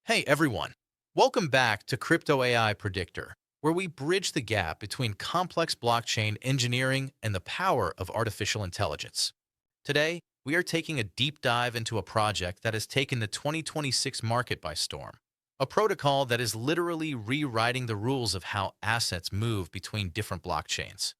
Hey everyone, welcome back to Crypto AI Predictor, where we bridge the gap between complex blockchain engineering and the power of artificial intelligence. Today, we are taking a deep dive into a project that has taken the 2026 market by storm. A protocol that is literally rewriting the rules of how assets move between different blockchains.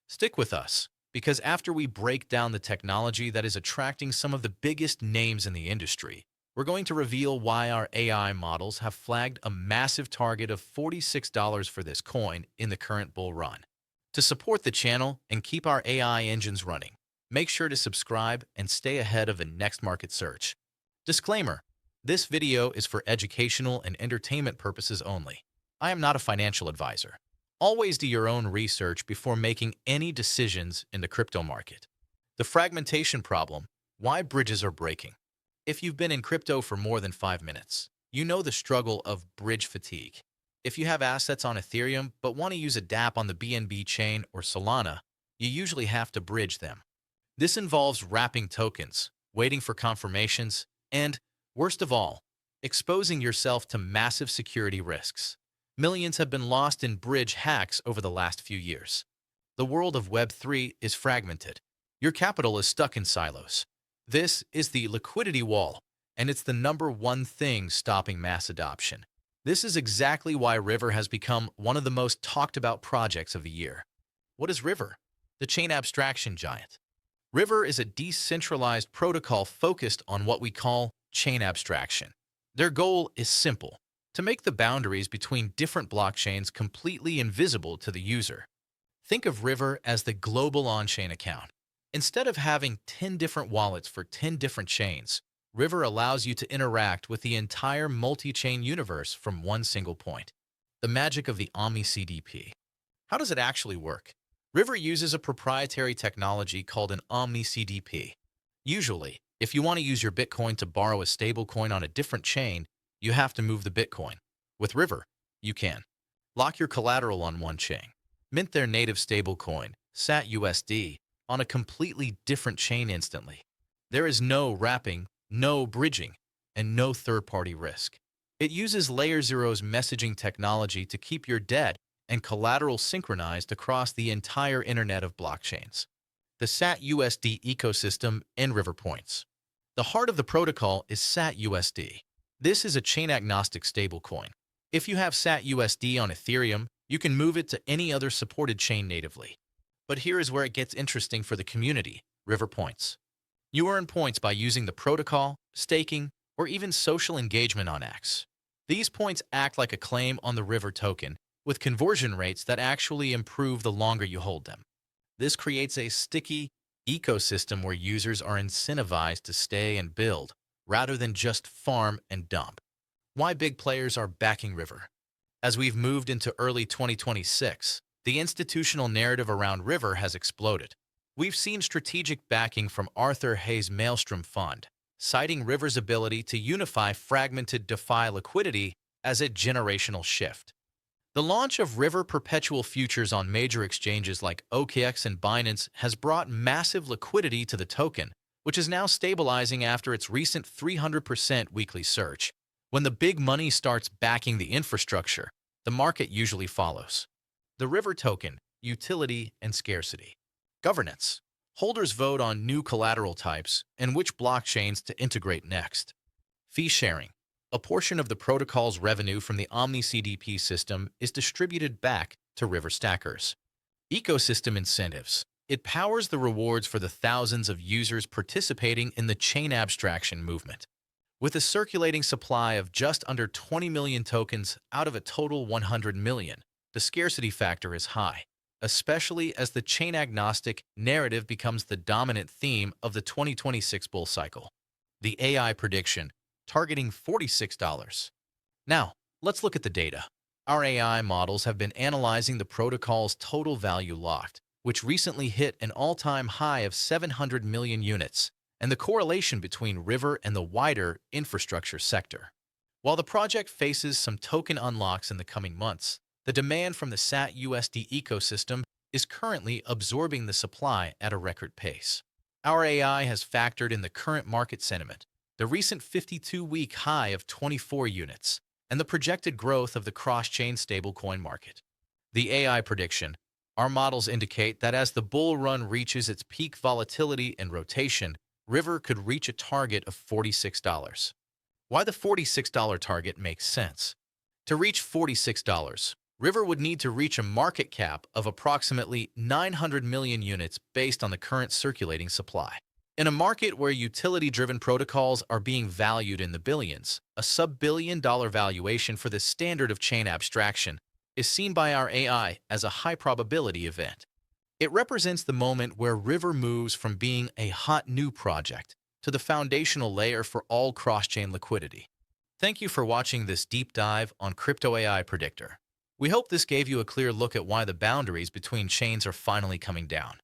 Stick with us, because after we break down the technology that is attracting some of the biggest names in the industry, we're going to reveal why our AI models have flagged a massive target of $46 for this coin in the current bull run. To support the channel and keep our AI engines running, make sure to subscribe and stay ahead of the next market search. Disclaimer: this video is for educational and entertainment purposes only. I am not a financial advisor. Always do your own research before making any decisions in the crypto market. The fragmentation problem: why bridges are breaking. If you've been in crypto for more than 5 minutes, you know the struggle of bridge fatigue. If you have assets on Ethereum but want to use a dApp on the BNB Chain or Solana, you usually have to bridge them. This involves wrapping tokens, waiting for confirmations, and, worst of all, exposing yourself to massive security risks. Millions have been lost in bridge hacks over the last few years. The world of Web3 is fragmented. Your capital is stuck in silos. This is the liquidity wall, and it's the #1 thing stopping mass adoption. This is exactly why River has become one of the most talked about projects of the year. What is River? The chain abstraction giant. River is a decentralized protocol focused on what we call chain abstraction. Their goal is simple: to make the boundaries between different blockchains completely invisible to the user. Think of River as the global on-chain account. Instead of having 10 different wallets for 10 different chains, River allows you to interact with the entire multi-chain universe from one single point. The magic of the Omni-CDP. How does it actually work? River uses a proprietary technology called an Omni-CDP. Usually, if you want to use your Bitcoin to borrow a stablecoin on a different chain, you have to move the Bitcoin. With River, you can lock your collateral on one chain, mint their native stablecoin, satUSD, on a completely different chain instantly. There is no wrapping, no bridging, and no third-party risk. It uses LayerZero's messaging technology to keep your debt and collateral synchronized across the entire internet of blockchains. The satUSD ecosystem and River points. The heart of the protocol is satUSD. This is a chain-agnostic stablecoin. If you have satUSD on Ethereum, you can move it to any other supported chain natively. But here is where it gets interesting for the community: River points. You earn points by using the protocol, staking, or even social engagement on X. These points act like a claim on the River token, with conversion rates that actually improve the longer you hold them. This creates a sticky ecosystem where users are incentivized to stay and build, rather than just farm and dump. Why big players are backing River? As we've moved into early 2026, the institutional narrative around River has exploded. We've seen strategic backing from Arthur Hayes' Maelstrom Fund, citing River's ability to unify fragmented DeFi liquidity as a generational shift. The launch of River perpetual futures on major exchanges like OKX and Binance has brought massive liquidity to the token, which is now stabilizing after its recent 300% weekly surge. When the big money starts backing the infrastructure, the market usually follows. The River token: utility and scarcity. Governance. Holders vote on new collateral types and which blockchains to integrate next. Fee sharing. A portion of the protocol's revenue from the Omni-CDP system is distributed back to River stackers. Ecosystem incentives. It powers the rewards for the thousands of users participating in the chain abstraction movement. With a circulating supply of just under 20 million tokens out of a total 100 million, the scarcity factor is high, especially as the chain-agnostic narrative becomes the dominant theme of the 2026 bull cycle. The AI prediction, targeting $46. Now, let's look at the data. Our AI models have been analyzing the protocol's total value locked, which recently hit an all-time high of 700 million units, and the correlation between River and the wider infrastructure sector. While the project faces some token unlocks in the coming months, the demand from the satUSD ecosystem is currently absorbing the supply at a record pace. Our AI has factored in the current market sentiment, the recent 52-week high of 24 units, and the projected growth of the cross-chain stablecoin market. The AI prediction. Our models indicate that as the bull run reaches its peak volatility and rotation, River could reach a target of $46. Why the $46 target makes sense. To reach $46, River would need to reach a market cap of approximately 900 million units based on the current circulating supply. In a market where utility-driven protocols are being valued in the billions, a sub-billion-dollar valuation for the standard of chain abstraction is seen by our AI as a high-probability event. It represents the moment where River moves from being a hot new project to the foundational layer for all cross-chain liquidity. Thank you for watching this deep dive on Crypto AI Predictor. We hope this gave you a clear look at why the boundaries between chains are finally coming down.